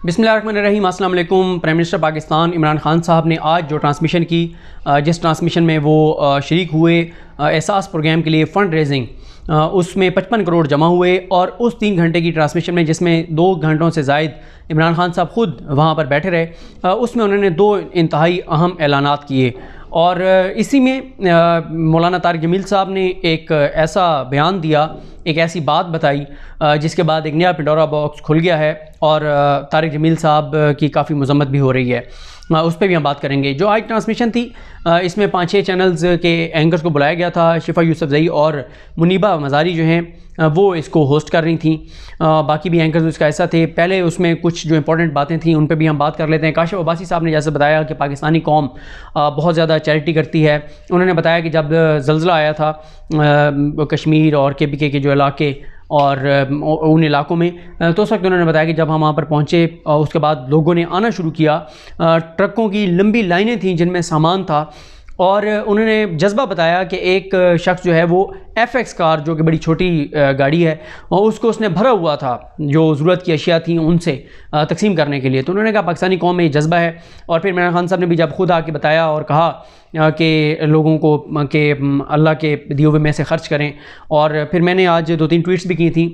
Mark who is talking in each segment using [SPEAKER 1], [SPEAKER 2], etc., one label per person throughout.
[SPEAKER 1] बिस्मिल्लाहिर्रहमानिर्रहीम। अस्सलाम वालेकुम। प्राइम मिनिस्टर पाकिस्तान इमरान खान साहब ने आज जो ट्रांसमिशन की, जिस ट्रांसमिशन में वो शरीक हुए एहसास प्रोग्राम के लिए फ़ंड रेजिंग, उसमें 55 करोड़ जमा हुए। और उस 3 घंटे की ट्रांसमिशन में, जिसमें 2 घंटों से ज़ायद इमरान खान साहब ख़ुद वहाँ पर बैठे रहे, उसमें उन्होंने 2 इंतहाई अहम ऐलानात किए। और इसी में मौलाना तारिक जमील साहब ने एक ऐसा बयान दिया, एक ऐसी बात बताई जिसके बाद एक नया पिंडोरा बॉक्स खुल गया है और तारिक जमील साहब की काफ़ी मजम्मत भी हो रही है। उस पर भी हम बात करेंगे। जो आज ट्रांसमिशन थी, इसमें 5-6 चैनल्स के एंकर्स को बुलाया गया था। शिफा यूसुफजई और मुनीबा मज़ारी जो हैं वो इसको होस्ट कर रही थी। बाकी भी एंकर्स उसका ऐसा थे। पहले उसमें कुछ जो इंपॉर्टेंट बातें थी उन पर भी हम बात कर लेते हैं। काशिफ अब्बासी साहब ने जैसे बताया कि पाकिस्तानी कौम बहुत ज़्यादा चैरिटी करती है। उन्होंने बताया कि जब ज़ल्ज़ला आया था कश्मीर और KPK के जो इलाके और उन इलाकों में, तो उस वक्त उन्होंने बताया कि जब हम वहाँ पर पहुँचे उसके बाद लोगों ने आना शुरू किया। ट्रकों की लंबी लाइनें थीं जिनमें सामान था। और उन्होंने जज्बा बताया कि एक शख्स जो है वो FX कार, जो कि बड़ी छोटी गाड़ी है, और उसको उसने भरा हुआ था जो ज़रूरत की अशिया थी उनसे तकसीम करने के लिए। तो उन्होंने कहा पाकिस्तानी कौम में ये जज्बा है। और फिर इमरान खान साहब ने भी जब खुद आके बताया और कहा कि लोगों को कि अल्लाह के दिए हुए में से ख़र्च करें। और फिर मैंने आज 2-3 ट्वीट्स भी की थी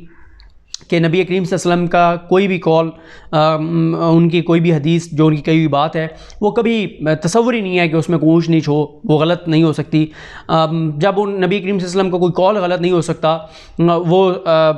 [SPEAKER 1] कि नबी करीम सल्लल्लाहु अलैहि वसल्लम का कोई भी कॉल, उनकी कोई भी हदीस, जो उनकी कही हुई बात है, वो कभी तसव्वुर ही नहीं है कि उसमें कोई ऊँच नीच हो, वो गलत नहीं हो सकती। जब उन नबी करीम सल्लल्लाहु अलैहि वसल्लम का कोई कॉल गलत नहीं हो सकता, वो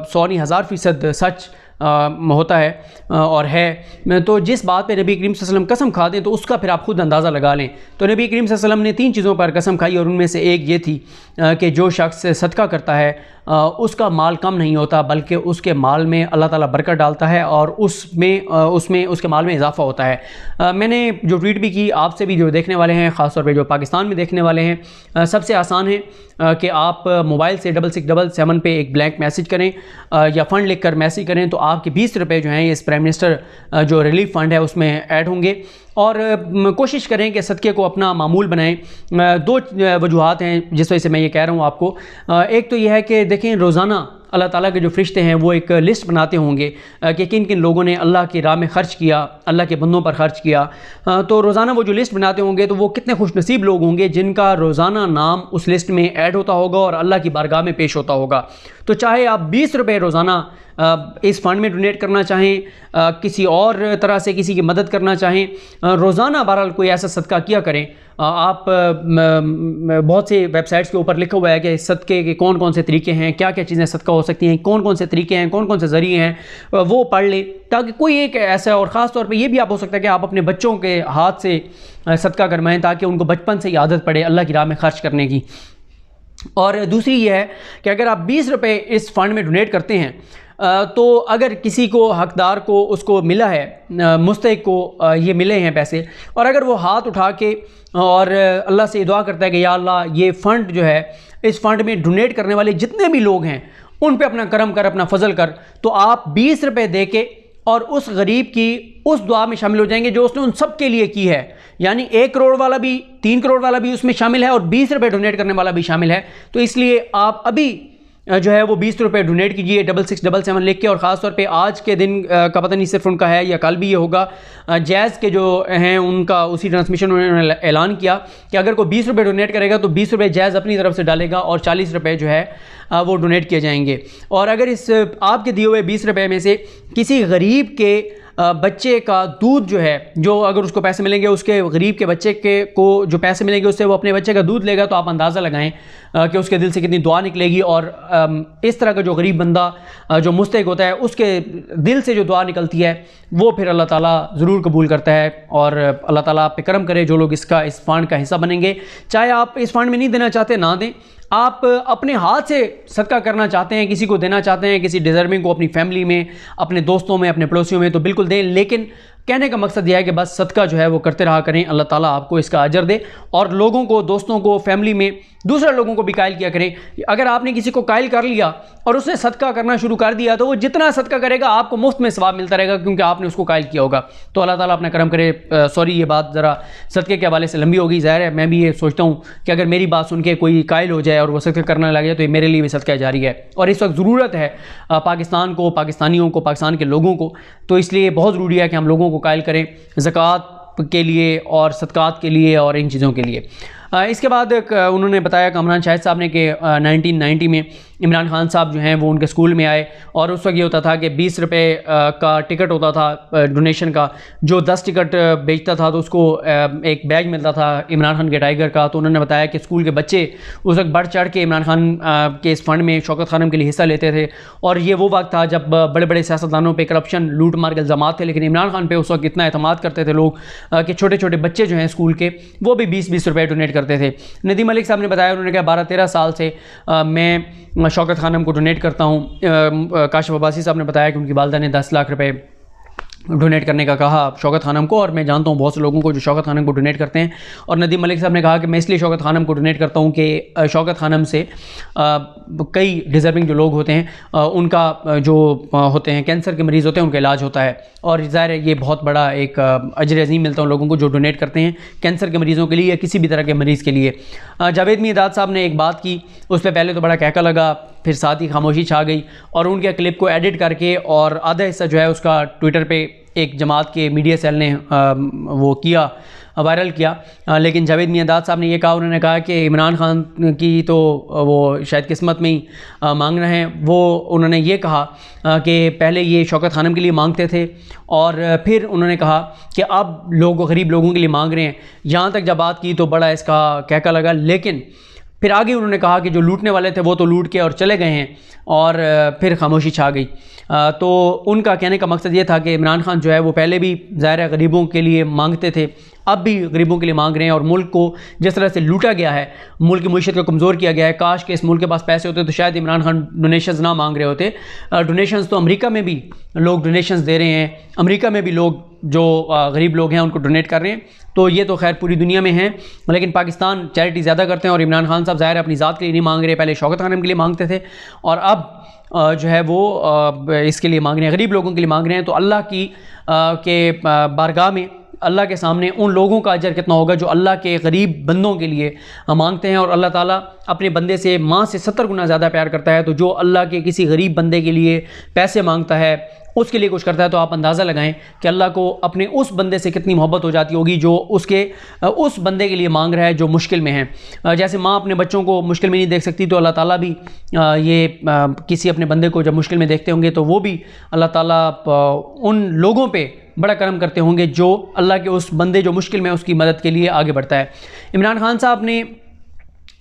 [SPEAKER 1] 100 नहीं 1000% सच होता है और है। तो जिस बात पे नबी करीम सल्लल्लाहु अलैहि वसल्लम कसम खा दें तो उसका फिर आप खुद अंदाज़ा लगा लें। तो नबी करीम सल्लल्लाहु अलैहि वसल्लम ने 3 चीज़ों पर कसम खाई और उनमें से एक ये थी कि जो शख्स सदका करता है उसका माल कम नहीं होता, बल्कि उसके माल में अल्लाह ताला बरकत डालता है और उसमें उसके माल में इजाफ़ा होता है। मैंने जो ट्वीट भी की, आपसे भी जो देखने वाले हैं, ख़ास तौर पे जो पाकिस्तान में देखने वाले हैं, सबसे आसान है कि आप मोबाइल से 6677 पे एक ब्लैंक मैसेज करें या फ़ंड लिख कर मैसेज करें, तो आपके 20 रुपये जो हैं इस प्राइम मिनिस्टर जो रिलीफ फ़ंड है उसमें ऐड होंगे। और कोशिश करें कि सदक़े को अपना मामूल बनाएं। 2 वजूहात हैं जिस वजह से मैं ये कह रहा हूँ आपको। एक तो यह है कि देखें, रोज़ाना अल्लाह ताला के जो फ़रिश्ते हैं वो एक लिस्ट बनाते होंगे कि किन किन लोगों ने अल्लाह की राह में ख़र्च किया, अल्लाह के बंदों पर ख़र्च किया। तो रोज़ाना वो जो लिस्ट बनाते होंगे तो वो कितने खुशनसीब लोग होंगे जिनका रोज़ाना नाम उस लिस्ट में ऐड होता होगा और अल्लाह की बारगाह में पेश होता होगा। तो चाहे आप 20 रुपये रोज़ाना इस फ़ंड में डोनेट करना चाहें, किसी और तरह से किसी की मदद करना चाहें, रोज़ाना बहरहाल कोई ऐसा सदका किया करें। आप बहुत से वेबसाइट्स के ऊपर लिखा हुआ है कि सदक़े के कौन कौन से तरीके हैं, क्या क्या चीज़ें सदका हो सकती हैं, कौन कौन से तरीके हैं, कौन कौन से ज़रिए हैं, वो पढ़ लें ताकि कोई एक ऐसा। और ख़ास तौर पे ये भी आप हो सकता है कि आप अपने बच्चों के हाथ से सदका करवाएं ताकि उनको बचपन से ही आदत पड़े अल्लाह की राह में ख़र्च करने की। और दूसरी ये है कि अगर आप 20 रुपये इस फ़ंड में डोनेट करते हैं तो अगर किसी को, हकदार को, उसको मिला है, मुस्तहिक को ये मिले हैं पैसे, और अगर वो हाथ उठा के और अल्लाह से दुआ करता है कि या अल्लाह ये फ़ंड जो है, इस फ़ंड में डोनेट करने वाले जितने भी लोग हैं उन पे अपना करम कर, अपना फजल कर, तो आप 20 रुपये दे के और उस गरीब की उस दुआ में शामिल हो जाएंगे जो उसने उन सब के लिए की है। यानी 1 करोड़ वाला भी, 3 करोड़ वाला भी उसमें शामिल है और 20 रुपये डोनेट करने वाला भी शामिल है। तो इसलिए आप अभी जो है वो 20 रुपये डोनेट कीजिए 6677 लिख के। और ख़ास तौर पे आज के दिन का पता नहीं सिर्फ उनका है या कल भी ये होगा, जैज़ के जो हैं उनका उसी ट्रांसमिशन में उन्होंने ऐलान किया कि अगर कोई 20 रुपये डोनेट करेगा तो 20 रुपये जैज़ अपनी तरफ से डालेगा और 40 रुपये जो है वो डोनेट किए जाएंगे। और अगर इस आपके दिए हुए 20 रुपये में से किसी गरीब के बच्चे का दूध जो है, जो अगर उसको पैसे मिलेंगे, उसके गरीब के बच्चे के को जो पैसे मिलेंगे उससे वो अपने बच्चे का दूध लेगा, तो आप अंदाज़ा लगाएं कि उसके दिल से कितनी दुआ निकलेगी। और इस तरह का जो गरीब बंदा जो मुस्तहिक होता है उसके दिल से जो दुआ निकलती है वो फिर अल्लाह ताला ज़रूर कबूल करता है। और अल्लाह ताला आप पे करम करे जो लोग इस फ़ंड का हिस्सा बनेंगे। चाहे आप इस फ़ंड में नहीं देना चाहते, ना दें। आप अपने हाथ से सदका करना चाहते हैं, किसी को देना चाहते हैं, किसी डिज़र्विंग को, अपनी फैमिली में, अपने दोस्तों में, अपने पड़ोसियों में, तो बिल्कुल दें। लेकिन कहने का मकसद यह है कि बस सदका जो है वो करते रहा करें, अल्लाह ताला आपको इसका अजर दे। और लोगों को, दोस्तों को, फैमिली में दूसरे लोगों को भी कायल किया करें। अगर आपने किसी को कायल कर लिया और उसने सदका करना शुरू कर दिया तो वो जितना सदका करेगा आपको मुफ्त में सवाब मिलता रहेगा, क्योंकि आपने उसको कायल किया होगा। तो अल्लाह ताला अपना करम करे। सॉरी, ये बात ज़रा सदक़े के हवाले से लंबी हो गई। ज़ाहिर है मैं भी ये सोचता हूँ कि अगर मेरी बात सुन के कोई कायल हो जाए और वो सदका करने लगे तो ये मेरे लिए भी सदका जारी है। और इस वक्त ज़रूरत है पाकिस्तान को, पाकिस्तानियों को, पाकिस्तान के लोगों को। तो इसलिए बहुत ज़रूरी है कि हम लोगों को कायल करें ज़कात के लिए और सदक़ात के लिए और इन चीज़ों के लिए। इसके बाद उन्होंने बताया कामरान शाहिद साहब ने कि 1990 में इमरान खान साहब जो हैं वो उनके स्कूल में आए और उस वक्त ये होता था कि 20 रुपये का टिकट होता था डोनेशन का। जो 10 टिकट बेचता था तो उसको एक बैग मिलता था इमरान खान के टाइगर का। तो उन्होंने बताया कि स्कूल के बच्चे उस वक्त बढ़ चढ़ के इमरान खान के इस फंड में शौकत खानम के लिए हिस्सा लेते थे। और ये वो वक्त था जब बड़े बड़े सियासतदानों पर करप्शन, लूट मार के इल्ज़ामात थे, लेकिन इमरान खान पर उस वक्त इतना एतमाद करते थे लोग कि छोटे छोटे बच्चे जो हैं स्कूल के वो भी 20-20 रुपये डोनेट करते थे। नदीम मलिक साहब ने बताया, उन्होंने कहा 12-13 साल से मैं शौकत खानम को डोनेट करता हूँ। काशिफ अब्बासी साहब ने बताया कि उनकी वालदा ने 10 लाख रुपए डोनेट करने का कहा शौकत खानम को, और मैं जानता हूँ बहुत से लोगों को जो शौकत खानम को डोनेट करते हैं। और नदीम मलिक साहब ने कहा कि मैं इसलिए शौकत खानम को डोनेट करता हूँ कि शौकत खानम से कई डिज़र्विंग जो लोग होते हैं उनका जो होते हैं कैंसर के मरीज़ होते हैं उनका इलाज होता है। और ज़ाहिर है ये बहुत बड़ा एक अजर अज़ीम मिलता है उन लोगों को जो डोनेट करते हैं कैंसर के मरीज़ों के लिए या किसी भी तरह के मरीज़ के लिए। जावेद मियादाद साहब ने एक बात की, उस पर पहले तो बड़ा कहका लगा, फिर साथ ही खामोशी छा गई और उनके क्लिप को एडिट करके और आधा हिस्सा जो है उसका ट्विटर पे एक जमात के मीडिया सेल ने वो किया, वायरल किया। लेकिन जावेद मियादाद साहब ने ये कहा, उन्होंने कहा कि इमरान खान की तो वो शायद किस्मत में ही मांग रहे हैं। वो उन्होंने ये कहा कि पहले ये शौकत खानम के लिए मांगते थे और फिर उन्होंने कहा कि अब लोग गरीब लोगों के लिए मांग रहे हैं। यहाँ तक जब बात की तो बड़ा इसका कहका लगा, लेकिन फिर आगे उन्होंने कहा कि जो लूटने वाले थे वो तो लूट के और चले गए हैं, और फिर खामोशी छा गई। तो उनका कहने का मकसद ये था कि इमरान खान जो है वो पहले भी ज़ाहिर है गरीबों के लिए मांगते थे, अब भी गरीबों के लिए मांग रहे हैं। और मुल्क को जिस तरह से लूटा गया है, मुल्क की मईशत को कमज़ोर किया गया है, काश के इस मुल्क के पास पैसे होते तो शायद इमरान खान डोनेशंस ना मांग रहे होते। डोनेशंस तो अमेरिका में भी लोग डोनेशंस दे रहे हैं, अमेरिका में भी लोग जो गरीब लोग हैं उनको डोनेट कर रहे हैं। तो ये तो खैर पूरी दुनिया में है, लेकिन पाकिस्तान चैरिटी ज़्यादा करते हैं। और इमरान खान साहब ज़ाहिर अपनी ज़ात के लिए नहीं मांग रहे, पहले शौकत खानम के लिए मांगते थे और अब जो है वो इसके लिए मांग रहे हैं, गरीब लोगों के लिए मांग रहे हैं। तो अल्लाह की के बारगाह में, अल्लाह के सामने उन लोगों का अजर कितना होगा जो अल्लाह के गरीब बंदों के लिए मांगते हैं। और अल्लाह ताला अपने बंदे से माँ से 70 गुना ज़्यादा प्यार करता है। तो जो अल्लाह के किसी गरीब बंदे के लिए पैसे मांगता है, उसके लिए कुछ करता है, तो आप अंदाज़ा लगाएं कि अल्लाह को अपने उस बंदे से कितनी मोहब्बत हो जाती होगी जो उसके उस बंदे के लिए मांग रहा है जो मुश्किल में है। जैसे माँ अपने बच्चों को मुश्किल में नहीं देख सकती, तो अल्लाह ताला भी ये किसी अपने बंदे को जब मुश्किल में देखते होंगे तो वो भी अल्लाह ताला उन लोगों पे बड़ा करम करते होंगे जो अल्लाह के उस बंदे जो मुश्किल में उसकी मदद के लिए आगे बढ़ता है। इमरान खान साहब ने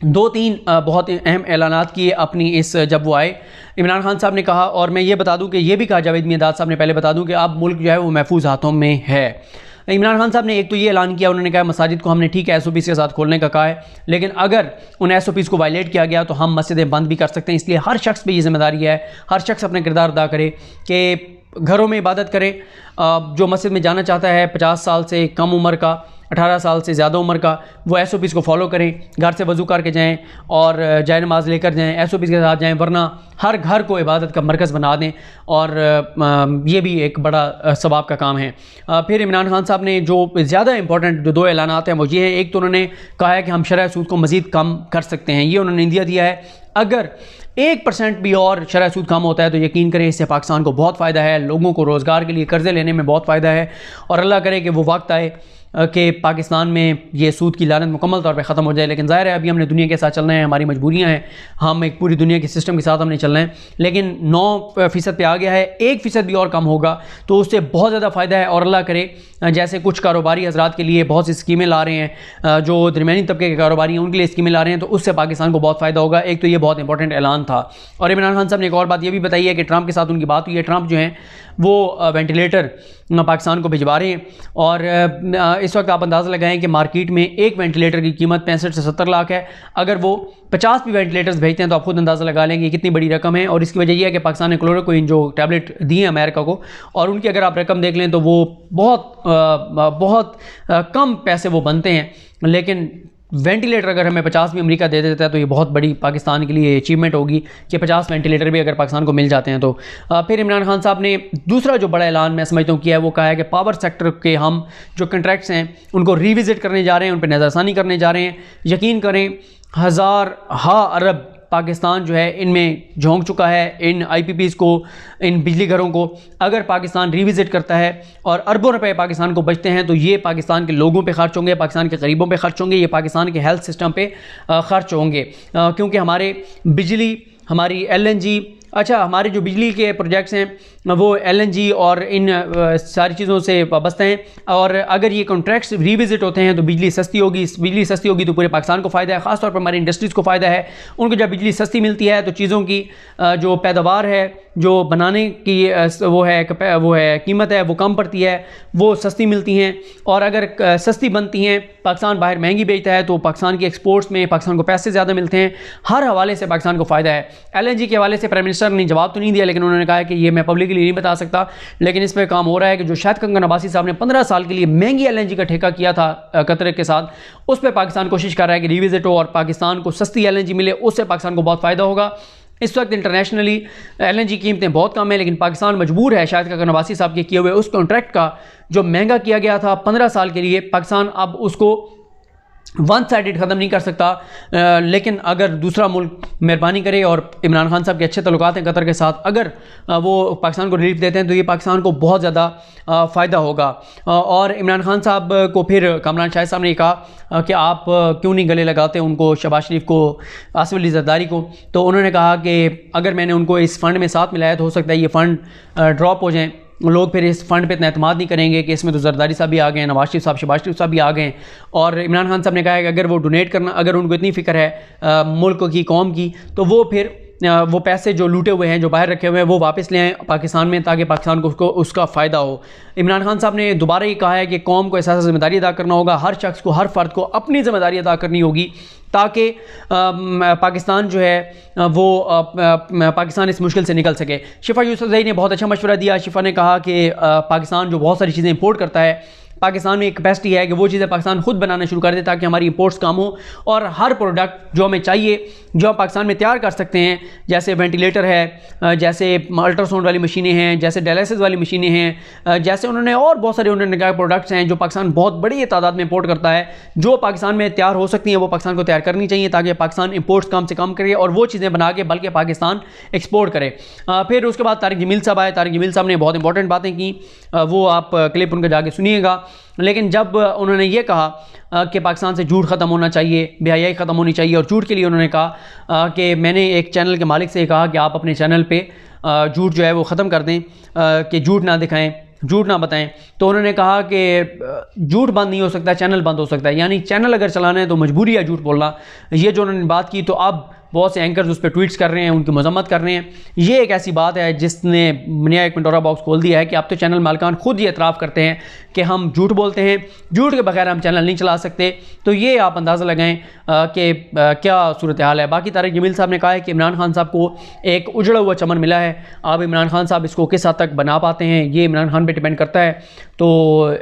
[SPEAKER 1] 2-3 बहुत अहम ऐलानात किए अपनी इस जब वो आए। इमरान खान साहब ने कहा, और मैं ये बता दूं कि ये भी कहा जावेद मियादाद साहब ने, पहले बता दूं कि अब मुल्क जो है वो महफूज हाथों में है। इमरान खान साहब ने एक तो ये ऐलान किया, उन्होंने कहा मसाजिद को हमने ठीक है SOPs के साथ खोलने का कहा है, लेकिन अगर उन SOPs को वायलेट किया गया तो हम मस्जिदें बंद भी कर सकते हैं। इसलिए हर शख्स पे ये जिम्मेदारी है, हर शख्स अपने किरदार अदा करे कि घरों में इबादत करे। जो मस्जिद में जाना चाहता है 50 साल से कम उम्र का, 18 साल से ज़्यादा उम्र का, वो SOPs को फॉलो करें, घर से वज़ू करके जाएं और जाए नमाज लेकर जाएं, SOPs के साथ जाएं, वरना हर घर को इबादत का मरकज़ बना दें। और ये भी एक बड़ा सवाब का काम है। फिर इमरान खान साहब ने जो ज़्यादा इंपॉर्टेंट जो 2 ऐलानात हैं वो ये हैं, एक तो उन्होंने कहा है कि हम शरह सूद को मज़ीद कम कर सकते हैं, ये उन्होंने इंदिया दिया है। अगर 1% भी और शरह सूद कम होता है तो यकीन करें इससे पाकिस्तान को बहुत फ़ायदा है, लोगों को रोज़गार के लिए कर्ज़े लेने में बहुत फ़ायदा है। और अल्लाह करे कि वो वक्त आए कि पाकिस्तान में ये सूद की लानत मुकम्मल तौर पे ख़त्म हो जाए। लेकिन ज़ाहिर है अभी हमने दुनिया के साथ चलना है, हमारी मजबूरियाँ हैं, हम एक पूरी दुनिया के सिस्टम के साथ हमने चलना है। लेकिन 9% पे आ गया है, 1% भी और कम होगा तो उससे बहुत ज़्यादा फ़ायदा है। और अल्लाह करे जैसे कुछ कारोबारी हज़रात के लिए बहुत सी स्कीमें ला रहे हैं, जो दरमियानी तबके के कारोबारी हैं उनके लिए स्कीमें ला रहे हैं, तो उससे पाकिस्तान को बहुत फ़ायदा होगा। एक तो ये बहुत इंपॉर्टेंट ऐलान था। और इमरान खान साहब ने एक और बात ये भी बताई है कि ट्रंप के साथ उनकी बात हुई है। ट्रंप जो हैं वो वेंटिलेटर पाकिस्तान को भिजवा रहे हैं। और इस वक्त आप अंदाज़ा लगाएं कि मार्केट में एक वेंटिलेटर की कीमत 65 से 70 लाख है। अगर वो 50 भी वेंटिलेटर्स भेजते हैं तो आप खुद अंदाज़ा लगा लेंगे कितनी बड़ी रकम है। और इसकी वजह यह है कि पाकिस्तान ने क्लोरोक्विन जो टैबलेट दी है अमेरिका को, और उनकी अगर आप रकम देख लें तो वो बहुत कम पैसे वो बनते हैं। लेकिन वेंटिलेटर अगर हमें 50 भी अमेरिका दे देता है तो ये बहुत बड़ी पाकिस्तान के लिए अचीवमेंट होगी कि 50 वेंटिलेटर भी अगर पाकिस्तान को मिल जाते हैं तो। फिर इमरान खान साहब ने दूसरा जो बड़ा ऐलान मैं समझता हूँ किया है, वो कहा है कि पावर सेक्टर के हम जो कंट्रैक्ट्स हैं उनको रिविज़िट करने जा रहे हैं, उन पर नज़रसानी करने जा रहे हैं। यकीन करें अरब पाकिस्तान जो है इनमें झोंक चुका है, इन IPPs को, इन बिजली घरों को। अगर पाकिस्तान रिविज़िट करता है और अरबों रुपए पाकिस्तान को बचते हैं तो ये पाकिस्तान के लोगों पे खर्च होंगे, पाकिस्तान के गरीबों पे खर्च होंगे, ये पाकिस्तान के हेल्थ सिस्टम पे खर्च होंगे। क्योंकि हमारे बिजली, हमारी LNG, हमारे जो बिजली के प्रोजेक्ट्स हैं वो LNG और इन सारी चीज़ों से वाबस्ता हैं। और अगर ये कॉन्ट्रैक्ट्स रिविज़िट होते हैं तो बिजली सस्ती होगी, बिजली सस्ती होगी तो पूरे पाकिस्तान को फ़ायदा है, ख़ासतौर पर हमारी इंडस्ट्रीज़ को फ़ायदा है। उनको जब बिजली सस्ती मिलती है तो चीज़ों की जो पैदावार है, जो बनाने की वो है कीमत है, वो कम पड़ती है, वो सस्ती मिलती हैं। और अगर सस्ती बनती हैं, पाकिस्तान बाहर महंगी बेचता है तो पाकिस्तान की एक्सपोर्ट्स में पाकिस्तान को पैसे ज़्यादा मिलते हैं। हर हवाले से पाकिस्तान को फ़ायदा है। LNG के हवाले से प्राइम मिनिस्टर ने जवाब तो नहीं दिया, लेकिन उन्होंने कहा है कि ये मैं पब्लिकली नहीं बता सकता, लेकिन इस पर काम हो रहा है कि जो शाहिद कंगन अब्बासी साहब ने 15 साल के लिए महंगी LNG का ठेका किया था कतर के साथ, उस पर पाकिस्तान कोशिश कर रहा है कि रिविज़िट हो और पाकिस्तान को सस्ती LNG मिले, उससे पाकिस्तान को बहुत फ़ायदा होगा। इस वक्त इंटरनेशनली LNG की कीमतें बहुत कम है, लेकिन पाकिस्तान मजबूर है शाहिद कंगन अब्बासी साहब के किए हुए उस कॉन्ट्रैक्ट का जो महंगा किया गया था 15 साल के लिए, पाकिस्तान अब उसको वन साइडेड ख़त्म नहीं कर सकता। लेकिन अगर दूसरा मुल्क मेहरबानी करे, और इमरान खान साहब के अच्छे तल्लुकात हैं कतर के साथ, अगर वो पाकिस्तान को रिलीफ देते हैं तो ये पाकिस्तान को बहुत ज़्यादा फ़ायदा होगा। और इमरान खान साहब को फिर कामरान शाहिद साहब ने कहा कि आप क्यों नहीं गले लगाते उनको, शहबाज शरीफ को, आसिफ अली जरदारी को। तो उन्होंने कहा कि अगर मैंने उनको इस फ़ंड में साथ मिलाया तो हो सकता है ये फ़ंड ड्रॉप हो जाएँ, लोग फिर इस फ़ंड पे इतना एतमाद नहीं करेंगे कि इसमें तो जरदारी साहब भी आ गए, नवाज शरीफ साहब, शहबाज शरीफ साहब भी आ गए। और इमरान खान साहब ने कहा है कि अगर वो डोनेट करना, अगर उनको इतनी फ़िक्र है मुल्क की, कौम की, तो वो फिर वो पैसे जो लूटे हुए हैं, जो बाहर रखे हुए हैं, वो वापस ले आएँ पाकिस्तान में, ताकि पाकिस्तान को उसका फ़ायदा हो। इमरान खान साहब ने दोबारा ये कहा है कि कौम को एहसास ज़िम्मेदारी अदा करना होगा, हर शख्स को, हर फ़र्द को अपनी ज़िम्मेदारी अदा करनी होगी, ताकि पाकिस्तान जो है वो पाकिस्तान इस मुश्किल से निकल सके। शिफा यूसुफ़ज़ई ने बहुत अच्छा मशवरा दिया। शिफा ने कहा कि पाकिस्तान जो बहुत सारी चीज़ें इंपोर्ट करता है, पाकिस्तान में एक कैपेसिटी है कि वो चीज़ें पाकिस्तान खुद बनाना शुरू कर दे, ताकि हमारी इंपोर्ट्स कम हो और हर प्रोडक्ट जो हमें चाहिए, जो हम पाकिस्तान में तैयार कर सकते हैं, जैसे वेंटिलेटर है, जैसे अल्ट्रासाउंड वाली मशीनें हैं, जैसे डायलिसिस वाली मशीनें हैं, जैसे उन्होंने और बहुत सारे उन्होंने कहा प्रोडक्ट्स हैं जो पाकिस्तान बहुत बड़ी तादाद में इंपोर्ट करता है, जो पाकिस्तान में तैयार हो सकती हैं वो पाकिस्तान को तैयार करनी चाहिए, ताकि पाकिस्तान इंपोर्ट्स कम से कम करे और वो चीज़ें बना के बल्कि पाकिस्तान एक्सपोर्ट करे। फिर उसके बाद तारिक जमील साहब आए। तारिक जमील साहब ने बहुत इंपॉर्टेंट बातें की, वो आप क्लिप उनका जाके सुनिएगा। लेकिन जब उन्होंने ये कहा कि पाकिस्तान से झूठ ख़त्म होना चाहिए, बेहयाई ख़त्म होनी चाहिए, और झूठ के लिए उन्होंने कहा कि मैंने एक चैनल के मालिक से कहा कि आप अपने चैनल पे झूठ जो है वो ख़त्म कर दें, कि झूठ ना दिखाएं, झूठ ना बताएं। तो उन्होंने कहा कि झूठ बंद नहीं हो सकता, चैनल बंद हो सकता है। यानी चैनल अगर चलाना है तो मजबूरी है झूठ बोलना। ये जो उन्होंने बात की, तो अब बहुत से एंकर्स उस पर ट्वीट्स कर रहे हैं, उनकी मजम्मत कर रहे हैं। ये एक ऐसी बात है जिसने मनिया एक पिंडोरा बॉक्स खोल दिया है कि अब तो चैनल मालिकान खुद ये एतराफ़ करते हैं कि हम झूठ बोलते हैं, झूठ के बगैर हम चैनल नहीं चला सकते। तो ये आप अंदाज़ा लगाएं कि क्या सूरत हाल है। बाकी तारिक जमील साहब ने कहा है कि इमरान खान साहब को एक उजड़ा हुआ चमन मिला है, अब इमरान खान साहब इसको किस हद तक बना पाते हैं ये इमरान खान पर डिपेंड करता है। तो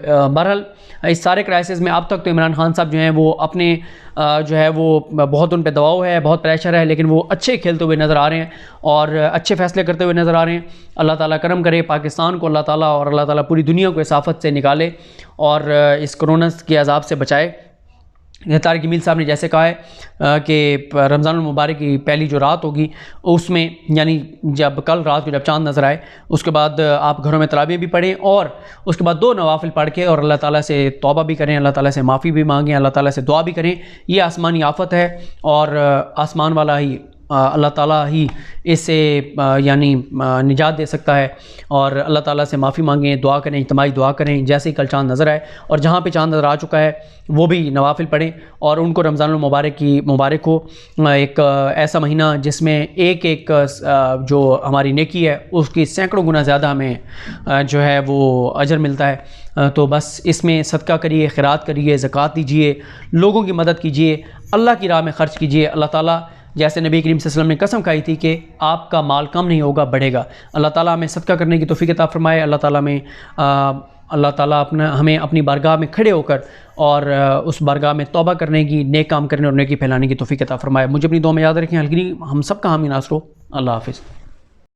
[SPEAKER 1] बहरहाल इस सारे क्राइसिस में अब तक तो इमरान खान साहब जो हैं वो अपने जो है वो बहुत उन पर दबाव है, बहुत प्रेशर है, लेकिन वो अच्छे खेलते हुए नज़र आ रहे हैं और अच्छे फैसले करते हुए नज़र आ रहे हैं। अल्लाह ताला करम करे, पाकिस्तान को अल्लाह ताला और अल्लाह ताला पूरी दुनिया को इस आफत से निकाले और इस कोरोना के अजाब से बचाए। तारिक जमील साहब ने जैसे कहा है कि रमज़ान मुबारक की पहली जो रात होगी उसमें, यानी जब कल रात को जब चाँद नज़र आए, उसके बाद आप घरों में तरावी भी पढ़ें और उसके बाद 2 नवाफिल पढ़ के और अल्लाह ताला से तौबा भी करें, अल्लाह ताला से माफ़ी भी मांगें, अल्लाह ताला से दुआ भी करें। ये आसमानी आफत है और आसमान वाला ही अल्लाह ताला ही इससे यानी निजात दे सकता है। और अल्लाह ताला से माफ़ी मांगें, दुआ करें, इज्तिमाई दुआ करें जैसे ही कल चाँद नज़र आए, और जहाँ पे चाँद नज़र आ चुका है वो भी नवाफिल पढ़ें और उनको रमज़ानुल मुबारक की मुबारक हो। एक ऐसा महीना जिसमें एक एक जो हमारी नेकी है उसकी सैकड़ों गुना ज़्यादा हमें जो है वो अजर मिलता है। तो बस इसमें सदका करिए, खैरात करिए, ज़कात दीजिए, लोगों की मदद कीजिए, अल्लाह की राह में ख़र्च कीजिए। अल्लाह ताला जैसे नबी करीम सल्लल्लाहु अलैहि वसल्लम ने कसम खाई थी कि आपका माल कम नहीं होगा, बढ़ेगा। अल्लाह ताला हमें सदका करने की तौफीक अता फरमाए। अल्लाह ताला हमें अपनी बारगाह में खड़े होकर और उस बारगाह में तौबा करने की, नेक काम करने और नेकी फैलाने की तौफीक अता फरमाए। मुझे अपनी दुआ में याद रखें। हल्की हम सब का हामी नासरो। अल्लाह हाफ़िज़।